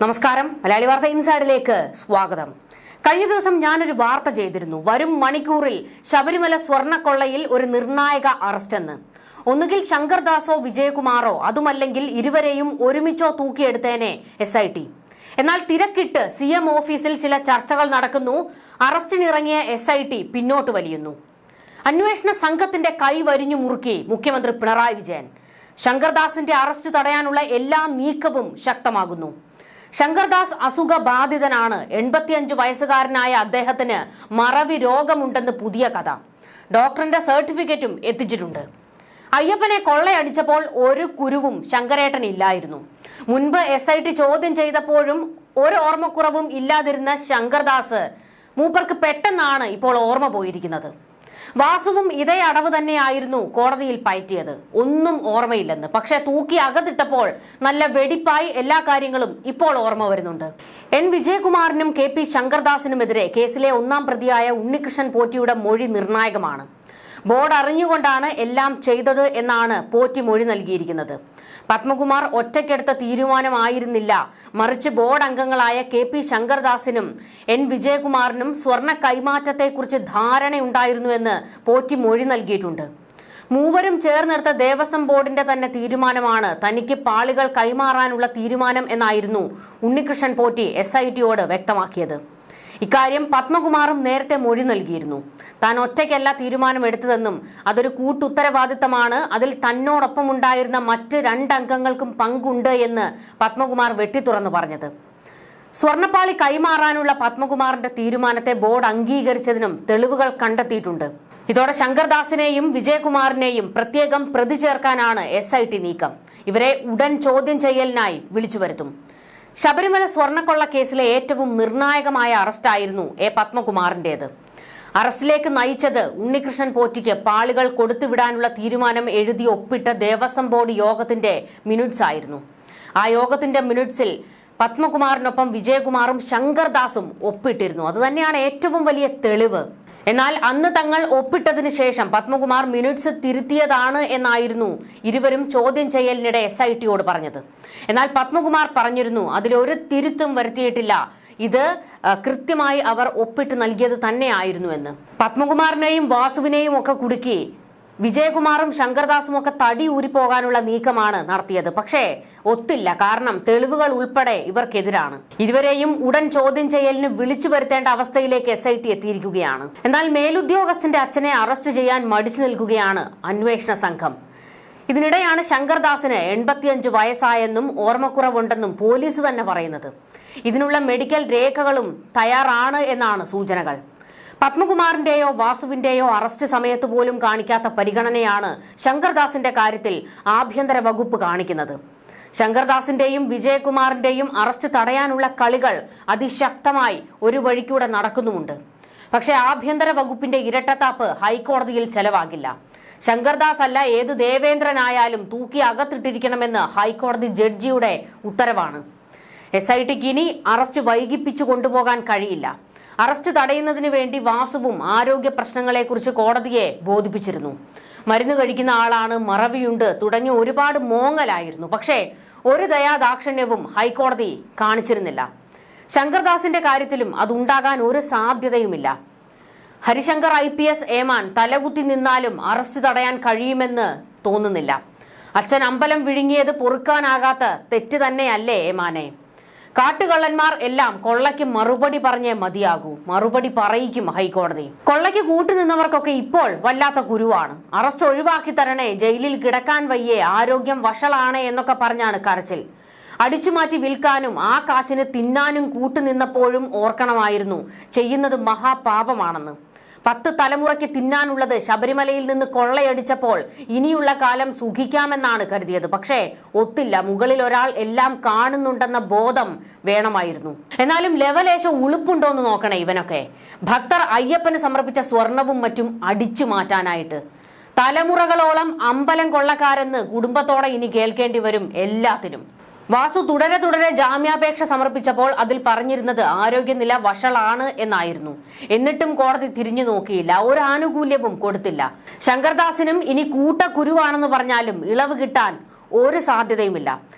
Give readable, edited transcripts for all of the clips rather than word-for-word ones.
നമസ്കാരം, മലയാളി വാർത്ത ഇൻസൈഡിലേക്ക് സ്വാഗതം. കഴിഞ്ഞ ദിവസം ഞാനൊരു വാർത്ത ചെയ്തിരുന്നു. വരും മണിക്കൂറിൽ ശബരിമല സ്വർണ്ണക്കൊള്ളയിൽ ഒരു നിർണായക അറസ്റ്റെന്ന്. ഒന്നുകിൽ ശങ്കർദാസോ വിജയകുമാറോ, അതുമല്ലെങ്കിൽ ഇരുവരെയും ഒരുമിച്ചോ തൂക്കിയെടുത്തേനെ SIT. എന്നാൽ തിരക്കിട്ട് CM ഓഫീസിൽ ചില ചർച്ചകൾ നടക്കുന്നു. അറസ്റ്റിനിറങ്ങിയ SIT പിന്നോട്ട് വലിയുന്നു. അന്വേഷണ സംഘത്തിന്റെ കൈ വരിഞ്ഞു മുറുക്കി മുഖ്യമന്ത്രി പിണറായി വിജയൻ. ശങ്കർദാസിന്റെ അറസ്റ്റ് തടയാനുള്ള എല്ലാ നീക്കവും ശക്തമാകുന്നു. ശങ്കർദാസ് അസുഖബാധിതനാണ്. 85 വയസ്സുകാരനായ അദ്ദേഹത്തിന് മറവി രോഗമുണ്ടെന്ന് പുതിയ കഥ. ഡോക്ടറിന്റെ സർട്ടിഫിക്കറ്റും എത്തിച്ചിട്ടുണ്ട്. അയ്യപ്പനെ കൊള്ളയടിച്ചപ്പോൾ ഒരു കുരുവും ശങ്കരേട്ടൻ ഇല്ലായിരുന്നു. മുൻപ് SIT ചോദ്യം ചെയ്തപ്പോഴും ഒരു ഓർമ്മക്കുറവും ഇല്ലാതിരുന്ന ശങ്കർദാസ് മൂപ്പർക്ക് പെട്ടെന്നാണ് ഇപ്പോൾ ഓർമ്മ പോയിരിക്കുന്നത്. വാസുവും ഇതേ അടവ് തന്നെയായിരുന്നു കോടതിയിൽ പയറ്റിയത്. ഒന്നും ഓർമ്മയില്ലെന്ന്. പക്ഷെ തൂക്കി അകത്തിട്ടപ്പോൾ നല്ല വെടിപ്പായി എല്ലാ കാര്യങ്ങളും ഇപ്പോൾ ഓർമ്മ വരുന്നുണ്ട്. N. വിജയകുമാറിനും KP ശങ്കർദാസിനുമെതിരെ കേസിലെ ഒന്നാം പ്രതിയായ ഉണ്ണികൃഷ്ണൻ പോറ്റിയുടെ മൊഴി നിർണായകമാണ്. ബോർഡ് അറിഞ്ഞുകൊണ്ടാണ് എല്ലാം ചെയ്തത് എന്നാണ് പോറ്റി മൊഴി നൽകിയിരിക്കുന്നത്. പത്മകുമാർ ഒറ്റയ്ക്കെടുത്ത തീരുമാനമായിരുന്നില്ല, മറിച്ച് ബോർഡ് അംഗങ്ങളായ KP ശങ്കർദാസിനും N. വിജയകുമാറിനും സ്വർണ്ണ കൈമാറ്റത്തെക്കുറിച്ച് ധാരണയുണ്ടായിരുന്നുവെന്ന് പോറ്റി മൊഴി നൽകിയിട്ടുണ്ട്. മൂവരും ചേർന്നെടുത്ത ദേവസ്വം ബോർഡിന്റെ തന്നെ തീരുമാനമാണ് തനിക്ക് പാളികൾ കൈമാറാനുള്ള തീരുമാനം എന്നായിരുന്നു ഉണ്ണികൃഷ്ണൻ പോറ്റി SITയോട് വ്യക്തമാക്കിയത്. ഇക്കാര്യം പത്മകുമാറും നേരത്തെ മൊഴി നൽകിയിരുന്നു. താൻ ഒറ്റയ്ക്കല്ല തീരുമാനമെടുത്തതെന്നും അതൊരു കൂട്ടുത്തരവാദിത്തമാണ്, അതിൽ തന്നോടൊപ്പം ഉണ്ടായിരുന്ന മറ്റ് 2 അംഗങ്ങൾക്കും പങ്കുണ്ട് എന്ന് പത്മകുമാർ വെട്ടിത്തുറന്നു പറഞ്ഞത്. സ്വർണ്ണപ്പാളി കൈമാറാനുള്ള പത്മകുമാറിന്റെ തീരുമാനത്തെ ബോർഡ് അംഗീകരിച്ചതിനും തെളിവുകൾ കണ്ടെത്തിയിട്ടുണ്ട്. ഇതോടെ ശങ്കർദാസിനെയും വിജയകുമാറിനെയും പ്രത്യേകം പ്രതി ചേർക്കാനാണ് SIT നീക്കം. ഇവരെ ഉടൻ ചോദ്യം ചെയ്യലിനായി വിളിച്ചു വരുത്തും. ശബരിമല സ്വർണ്ണക്കൊള്ള കേസിലെ ഏറ്റവും നിർണായകമായ അറസ്റ്റായിരുന്നു പത്മകുമാറിന്റേത്. അറസ്റ്റിലേക്ക് നയിച്ചത് ഉണ്ണികൃഷ്ണൻ പോറ്റിക്ക് പാളികൾ കൊടുത്തുവിടാനുള്ള തീരുമാനം എഴുതി ഒപ്പിട്ട ദേവസ്വം ബോർഡ് യോഗത്തിന്റെ മിനിറ്റ്സ് ആയിരുന്നു. ആ യോഗത്തിന്റെ മിനിറ്റ്സിൽ പത്മകുമാറിനൊപ്പം വിജയകുമാറും ശങ്കർദാസും ഒപ്പിട്ടിരുന്നു. അതുതന്നെയാണ് ഏറ്റവും വലിയ തെളിവ്. എന്നാൽ അന്ന് തങ്ങൾ ഒപ്പിട്ടതിന് ശേഷം പത്മകുമാർ മിനിറ്റ്സ് തിരുത്തിയതാണ് എന്നായിരുന്നു ഇരുവരും ചോദ്യം ചെയ്യലിനിടെ SITയോട് പറഞ്ഞത്. എന്നാൽ പത്മകുമാർ പറഞ്ഞിരുന്നു അതിലൊരു തിരുത്തും വരുത്തിയിട്ടില്ല, ഇത് കൃത്യമായി അവർ ഒപ്പിട്ട് നൽകിയത് തന്നെയായിരുന്നുവെന്ന്. പത്മകുമാറിനെയും വാസുവിനെയും ഒക്കെ കുടുക്കി വിജയകുമാറും ശങ്കർദാസും ഒക്കെ തടി ഊരിപ്പോകാനുള്ള നീക്കമാണ് നടത്തിയത്. പക്ഷേ ഒത്തില്ല, കാരണം തെളിവുകൾ ഉൾപ്പെടെ ഇവർക്കെതിരാണ്. ഇരുവരെയും ഉടൻ ചോദ്യം ചെയ്യലിന് വിളിച്ചു വരുത്തേണ്ട അവസ്ഥയിലേക്ക് SIT എത്തിയിരിക്കുകയാണ്. എന്നാൽ മേലുദ്യോഗസ്ഥന്റെ അച്ഛനെ അറസ്റ്റ് ചെയ്യാൻ മടിച്ചു നിൽക്കുകയാണ് അന്വേഷണ സംഘം. ഇതിനിടെയാണ് ശങ്കർദാസിന് 85 വയസ്സായെന്നും ഓർമ്മക്കുറവുണ്ടെന്നും പോലീസ് തന്നെ പറയുന്നത്. ഇതിനുള്ള മെഡിക്കൽ രേഖകളും തയ്യാറാണ് എന്നാണ് സൂചനകൾ. പത്മകുമാറിന്റെയോ വാസുവിന്റെയോ അറസ്റ്റ് സമയത്ത് പോലും കാണിക്കാത്ത പരിഗണനയാണ് ശങ്കർദാസിന്റെ കാര്യത്തിൽ ആഭ്യന്തര വകുപ്പ് കാണിക്കുന്നത്. ശങ്കർദാസിന്റെയും വിജയകുമാറിന്റെയും അറസ്റ്റ് തടയാനുള്ള കളികൾ അതിശക്തമായി ഒരു വഴിക്കൂടെ നടക്കുന്നുമുണ്ട്. പക്ഷേ ആഭ്യന്തര വകുപ്പിന്റെ ഇരട്ടത്താപ്പ് ഹൈക്കോടതിയിൽ ചെലവാകില്ല. ശങ്കർദാസ് അല്ല, ഏത് ദേവേന്ദ്രനായാലും തൂക്കി അകത്തിട്ടിരിക്കണമെന്ന് ഹൈക്കോടതി ജഡ്ജിയുടെ ഉത്തരവാണ്. SITക്ക് ഇനി അറസ്റ്റ് വൈകിപ്പിച്ചു കൊണ്ടുപോകാൻ കഴിയില്ല. അറസ്റ്റ് തടയുന്നതിന് വേണ്ടി വാസുവും ആരോഗ്യ പ്രശ്നങ്ങളെക്കുറിച്ച് കോടതിയെ ബോധിപ്പിച്ചിരുന്നു. മരുന്ന് കഴിക്കുന്ന ആളാണ്, മറവിയുണ്ട് തുടങ്ങി ഒരുപാട് മോങ്ങലായിരുന്നു. പക്ഷേ ഒരു ദയാദാക്ഷിണ്യവും ഹൈക്കോടതി കാണിച്ചിരുന്നില്ല. ശങ്കർദാസിന്റെ കാര്യത്തിലും അതുണ്ടാകാൻ ഒരു സാധ്യതയുമില്ല. ഹരിശങ്കർ IPS ഏമാൻ തലകുത്തി നിന്നാലും അറസ്റ്റ് തടയാൻ കഴിയുമെന്ന് തോന്നുന്നില്ല. അച്ഛൻ അമ്പലം വിഴുങ്ങിയത് പൊറുക്കാനാകാത്ത തെറ്റ് തന്നെയല്ലേ ഏമാനെ? കാട്ടുകള്ളന്മാർ എല്ലാം കൊള്ളയ്ക്ക് മറുപടി പറഞ്ഞേ മതിയാകൂ. മറുപടി പറയിക്കും ഹൈക്കോടതി. കൊള്ളയ്ക്ക് കൂട്ടുനിന്നവർക്കൊക്കെ ഇപ്പോൾ വല്ലാത്ത കുരുവാണ്. അറസ്റ്റ് ഒഴിവാക്കി തരണേ, ജയിലിൽ കിടക്കാൻ വയ്യേ, ആരോഗ്യം വഷളാണ് എന്നൊക്കെ പറഞ്ഞാണ് കരച്ചിൽ. അടിച്ചുമാറ്റി വിൽക്കാനും ആ കാശിന് തിന്നാനും കൂട്ടുനിന്നപ്പോഴും ഓർക്കണമായിരുന്നു ചെയ്യുന്നത് മഹാപാപമാണെന്ന്. 10 തലമുറയ്ക്ക് തിന്നാനുള്ളത് ശബരിമലയിൽ നിന്ന് കൊള്ളയടിച്ചപ്പോൾ ഇനിയുള്ള കാലം സുഖിക്കാമെന്നാണ് കരുതിയത്. പക്ഷേ ഒത്തില്ല, മുകളിൽ ഒരാൾ എല്ലാം കാണുന്നുണ്ടെന്ന ബോധം വേണമായിരുന്നു. എന്നാലും ലെവലേശം ഉളുപ്പുണ്ടോന്ന് നോക്കണേ ഇവനൊക്കെ. ഭക്തർ അയ്യപ്പന് സമർപ്പിച്ച സ്വർണവും മറ്റും അടിച്ചു മാറ്റാനായിട്ട് തലമുറകളോളം അമ്പലം കൊള്ളക്കാരെന്ന് കുടുംബത്തോടെ ഇനി കേൾക്കേണ്ടി വരും എല്ലാത്തിനും. വാസു തുടരെ ജാമ്യാപേക്ഷ സമർപ്പിച്ചപ്പോൾ അതിൽ പറഞ്ഞിരുന്നത് ആരോഗ്യനില വഷളാണ് എന്നായിരുന്നു. എന്നിട്ടും കോടതി തിരിഞ്ഞു നോക്കിയില്ല, ഒരു ആനുകൂല്യവും കൊടുത്തില്ല. ശങ്കർദാസിനും ഇനി കൂട്ടക്കുരുവാണെന്ന് പറഞ്ഞാലും ഇളവ് കിട്ടാൻ ഒരു സാധ്യതയുമില്ല.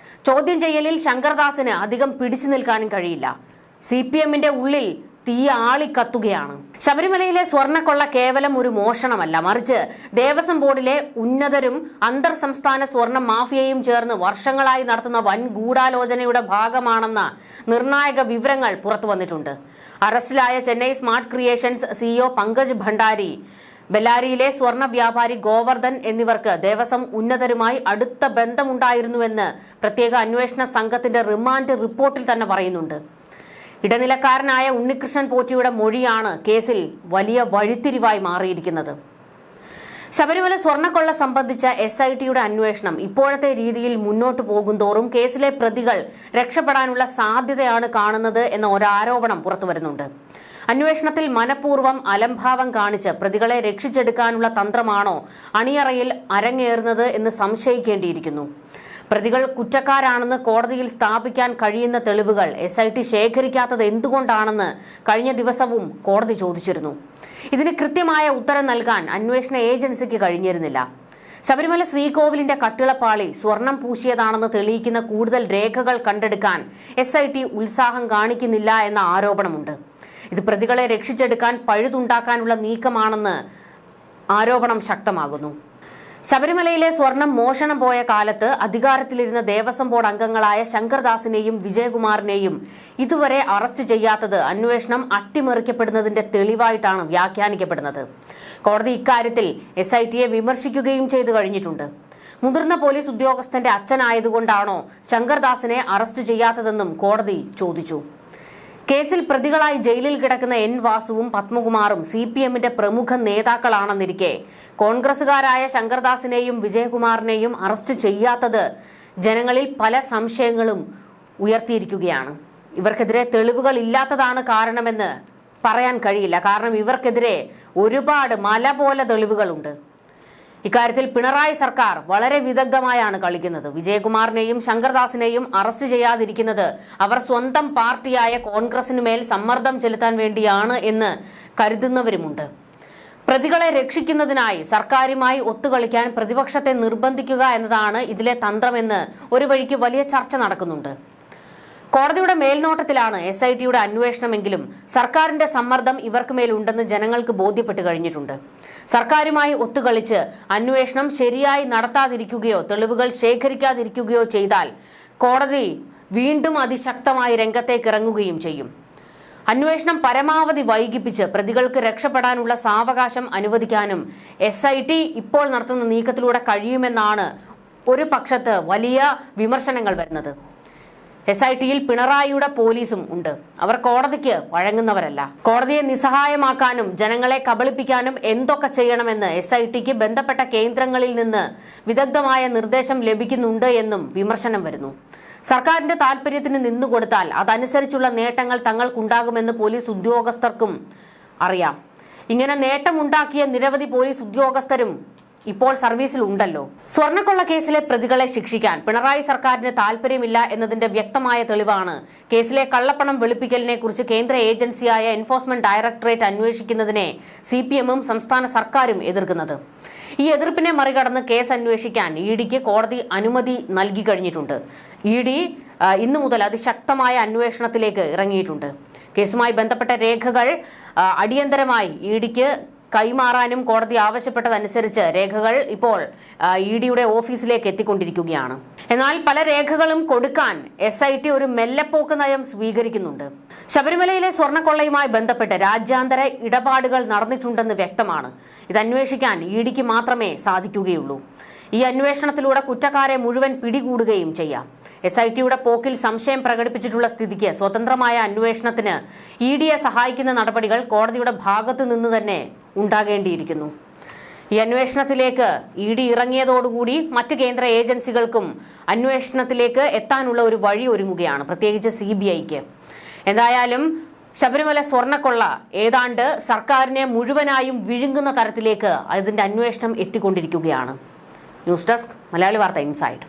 ചോദ്യം ചെയ്യലിൽ ശങ്കർദാസിന് അധികം പിടിച്ചു നിൽക്കാനും കഴിയില്ല. CPM-ന്റെ ഉള്ളിൽ തീ ആളിക്കത്തുകയാണ്. ശബരിമലയിലെ സ്വർണ്ണക്കൊള്ള കേവലം ഒരു മോഷണമല്ല, മറിച്ച് ദേവസ്വം ബോർഡിലെ ഉന്നതരും അന്തർ സംസ്ഥാന സ്വർണ്ണ മാഫിയയും ചേർന്ന് വർഷങ്ങളായി നടത്തുന്ന വൻ ഗൂഢാലോചനയുടെ ഭാഗമാണെന്ന നിർണായക വിവരങ്ങൾ പുറത്തുവന്നിട്ടുണ്ട്. അറസ്റ്റിലായ Chennai smart creations CEO Pankaj Bhandari, ബെല്ലാരിയിലെ സ്വർണ്ണ വ്യാപാരി ഗോവർദ്ധൻ എന്നിവർക്ക് ദേവസ്വം ഉന്നതരുമായി അടുത്ത ബന്ധമുണ്ടായിരുന്നുവെന്ന് പ്രത്യേക അന്വേഷണ സംഘത്തിന്റെ റിമാൻഡ് റിപ്പോർട്ടിൽ തന്നെ പറയുന്നുണ്ട്. ഇടനിലക്കാരനായ ഉണ്ണികൃഷ്ണൻ പോറ്റിയുടെ മൊഴിയാണ് കേസിൽ വലിയ വഴിത്തിരിവായി മാറിയിരിക്കുന്നത്. ശബരിമല സ്വർണ്ണക്കൊള്ള സംബന്ധിച്ച SITയുടെ അന്വേഷണം ഇപ്പോഴത്തെ രീതിയിൽ മുന്നോട്ടു പോകുന്തോറും കേസിലെ പ്രതികൾ രക്ഷപ്പെടാനുള്ള സാധ്യതയാണ് കാണുന്നത് എന്ന ഒരാരോപണം പുറത്തുവരുന്നുണ്ട്. അന്വേഷണത്തിൽ മനഃപൂർവ്വം അലംഭാവം കാണിച്ച് പ്രതികളെ രക്ഷിച്ചെടുക്കാനുള്ള തന്ത്രമാണോ അണിയറയിൽ അരങ്ങേറുന്നത് എന്ന് സംശയിക്കേണ്ടിയിരിക്കുന്നു. പ്രതികൾ കുറ്റക്കാരാണെന്ന് കോടതിയിൽ സ്ഥാപിക്കാൻ കഴിയുന്ന തെളിവുകൾ SIT ശേഖരിക്കാത്തത് എന്തുകൊണ്ടാണെന്ന് കഴിഞ്ഞ ദിവസവും കോടതി ചോദിച്ചിരുന്നു. ഇതിന് കൃത്യമായ ഉത്തരം നൽകാൻ അന്വേഷണ ഏജൻസിക്ക് കഴിഞ്ഞിരുന്നില്ല. ശബരിമല ശ്രീകോവിലിന്റെ കട്ടിളപ്പാളി സ്വർണം പൂശിയതാണെന്ന് തെളിയിക്കുന്ന കൂടുതൽ രേഖകൾ കണ്ടെടുക്കാൻ SIT ഉത്സാഹം കാണിക്കുന്നില്ല എന്ന ആരോപണമുണ്ട്. ഇത് പ്രതികളെ രക്ഷിച്ചെടുക്കാൻ പഴുതുണ്ടാക്കാനുള്ള നീക്കമാണെന്ന് ആരോപണം ശക്തമാകുന്നു. ശബരിമലയിലെ സ്വർണം മോഷണം പോയ കാലത്ത് അധികാരത്തിലിരുന്ന ദേവസ്വം ബോർഡ് അംഗങ്ങളായ ശങ്കർദാസിനെയും വിജയകുമാറിനെയും ഇതുവരെ അറസ്റ്റ് ചെയ്യാത്തത് അന്വേഷണം അട്ടിമറിക്കപ്പെടുന്നതിന്റെ തെളിവായിട്ടാണ് വ്യാഖ്യാനിക്കപ്പെടുന്നത്. കോടതി ഇക്കാര്യത്തിൽ SITയെ വിമർശിക്കുകയും ചെയ്തു കഴിഞ്ഞിട്ടുണ്ട്. മുതിർന്ന പോലീസ് ഉദ്യോഗസ്ഥന്റെ അച്ഛനായതുകൊണ്ടാണോ ശങ്കർദാസിനെ അറസ്റ്റ് ചെയ്യാത്തതെന്നും കോടതി ചോദിച്ചു. കേസിൽ പ്രതികളായി ജയിലിൽ കിടക്കുന്ന N വാസുവും പത്മകുമാറും CPM-ന്റെ പ്രമുഖ നേതാക്കളാണെന്നിരിക്കെ കോൺഗ്രസുകാരായ ശങ്കർദാസിനെയും വിജയകുമാറിനെയും അറസ്റ്റ് ചെയ്യാത്തത് ജനങ്ങളിൽ പല സംശയങ്ങളും ഉയർത്തിയിരിക്കുകയാണ്. ഇവർക്കെതിരെ തെളിവുകൾ ഇല്ലാത്തതാണ് കാരണമെന്ന് പറയാൻ കഴിയില്ല. കാരണം ഇവർക്കെതിരെ ഒരുപാട് മല പോലെ തെളിവുകളുണ്ട്. ഇക്കാര്യത്തിൽ പിണറായി സർക്കാർ വളരെ വിദഗ്ധമായാണ് കളിക്കുന്നത്. വിജയകുമാറിനെയും ശങ്കർദാസിനെയും അറസ്റ്റ് ചെയ്യാതിരിക്കുന്നത് അവർ സ്വന്തം പാർട്ടിയായ കോൺഗ്രസിനുമേൽ സമ്മർദ്ദം ചെലുത്താൻ വേണ്ടിയാണ് എന്ന് കരുതുന്നവരുമുണ്ട്. പ്രതികളെ രക്ഷിക്കുന്നതിനായി സർക്കാരുമായി ഒത്തുകളിക്കാൻ പ്രതിപക്ഷത്തെ നിർബന്ധിക്കുക എന്നതാണ് ഇതിലെ തന്ത്രമെന്ന് ഒരു വഴിക്ക് വലിയ ചർച്ച നടക്കുന്നുണ്ട്. കോടതിയുടെ മേൽനോട്ടത്തിലാണ് SITയുടെ അന്വേഷണമെങ്കിലും സർക്കാരിന്റെ സമ്മർദ്ദം ഇവർക്ക് മേലുണ്ടെന്ന് ജനങ്ങൾക്ക് ബോധ്യപ്പെട്ടു കഴിഞ്ഞിട്ടുണ്ട്. സർക്കാരുമായി ഒത്തുകളിച്ച് അന്വേഷണം ശരിയായി നടത്താതിരിക്കുകയോ തെളിവുകൾ ശേഖരിക്കാതിരിക്കുകയോ ചെയ്താൽ കോടതി വീണ്ടും അതിശക്തമായി രംഗത്തേക്കിറങ്ങുകയും ചെയ്യും. അന്വേഷണം പരമാവധി വൈകിപ്പിച്ച് പ്രതികൾക്ക് രക്ഷപ്പെടാനുള്ള സാവകാശം അനുവദിക്കാനും SIT ഇപ്പോൾ നടത്തുന്ന നീക്കത്തിലൂടെ കഴിയുമെന്നാണ് ഒരു പക്ഷത്ത് വലിയ വിമർശനങ്ങൾ വരുന്നത്. SITയിൽ പിണറായിയുടെ പോലീസും ഉണ്ട്. അവർ കോടതിക്ക് വഴങ്ങുന്നവരല്ല. കോടതിയെ നിസ്സഹായമാക്കാനും ജനങ്ങളെ കബളിപ്പിക്കാനും എന്തൊക്കെ ചെയ്യണമെന്ന് SITക്ക് ബന്ധപ്പെട്ട കേന്ദ്രങ്ങളിൽ നിന്ന് വിദഗ്ധമായ നിർദ്ദേശം ലഭിക്കുന്നുണ്ട് എന്നും വിമർശനം വരുന്നു. സർക്കാരിന്റെ താൽപര്യത്തിന് നിന്നുകൊടുത്താൽ അതനുസരിച്ചുള്ള നേട്ടങ്ങൾ തങ്ങൾക്കുണ്ടാകുമെന്ന് പോലീസ് ഉദ്യോഗസ്ഥർക്കും അറിയാം. ഇങ്ങനെ നേട്ടമുണ്ടാക്കിയ നിരവധി പോലീസ് ഉദ്യോഗസ്ഥരും ഇപ്പോൾ സർവീസിൽ ഉണ്ടല്ലോ. സ്വർണ്ണക്കൊള്ള കേസിലെ പ്രതികളെ ശിക്ഷിക്കാൻ പിണറായി സർക്കാരിന് താൽപര്യമില്ല എന്നതിന്റെ വ്യക്തമായ തെളിവാണ് കേസിലെ കള്ളപ്പണം വെളുപ്പിക്കലിനെ കുറിച്ച് കേന്ദ്ര ഏജൻസിയായ എൻഫോഴ്സ്മെന്റ് ഡയറക്ടറേറ്റ് അന്വേഷിക്കുന്നതിനെ CPM-ഉം സംസ്ഥാന സർക്കാരും എതിർക്കുന്നത്. ഈ എതിർപ്പിനെ മറികടന്ന് കേസ് അന്വേഷിക്കാൻ EDക്ക് കോടതി അനുമതി നൽകി കഴിഞ്ഞിട്ടുണ്ട്. ED ഇന്നു മുതൽ അതിശക്തമായ അന്വേഷണത്തിലേക്ക് ഇറങ്ങിയിട്ടുണ്ട്. കേസുമായി ബന്ധപ്പെട്ട രേഖകൾ അടിയന്തരമായി EDക്ക് കൈമാറാനും കോടതി ആവശ്യപ്പെട്ടതനുസരിച്ച് രേഖകൾ ഇപ്പോൾ EDയുടെ ഓഫീസിലേക്ക് എത്തിക്കൊണ്ടിരിക്കുകയാണ്. എന്നാൽ പല രേഖകളും കൊടുക്കാൻ SIT ഒരു മെല്ലെപ്പോക്ക് നയം സ്വീകരിക്കുന്നുണ്ട്. ശബരിമലയിലെ സ്വർണ്ണക്കൊള്ളയുമായി ബന്ധപ്പെട്ട് രാജ്യാന്തര ഇടപാടുകൾ നടന്നിട്ടുണ്ടെന്ന് വ്യക്തമാണ്. ഇത് അന്വേഷിക്കാൻ EDക്ക് മാത്രമേ സാധിക്കുകയുള്ളൂ. ഈ അന്വേഷണത്തിലൂടെ കുറ്റക്കാരെ മുഴുവൻ പിടികൂടുകയും ചെയ്യാം. SITയുടെ പോക്കിൽ സംശയം പ്രകടിപ്പിച്ചിട്ടുള്ള സ്ഥിതിക്ക് സ്വതന്ത്രമായ അന്വേഷണത്തിന് EDയെ സഹായിക്കുന്ന നടപടികൾ കോടതിയുടെ ഭാഗത്തു നിന്ന് തന്നെ ഉണ്ടാകേണ്ടിയിരിക്കുന്നു. ഈ അന്വേഷണത്തിലേക്ക് ED ഇറങ്ങിയതോടുകൂടി മറ്റ് കേന്ദ്ര ഏജൻസികൾക്കും അന്വേഷണത്തിലേക്ക് എത്താനുള്ള ഒരു വഴി ഒരുങ്ങുകയാണ്, പ്രത്യേകിച്ച് CBIക്ക്. എന്തായാലും ശബരിമല സ്വർണ്ണക്കൊള്ള ഏതാണ്ട് സർക്കാരിനെ മുഴുവനായും വിഴുങ്ങുന്ന തരത്തിലേക്ക് അതിന്റെ അന്വേഷണം എത്തിക്കൊണ്ടിരിക്കുകയാണ്. ന്യൂസ് ഡെസ്ക് മലയാളി വാർത്ത ഇൻസൈഡ്.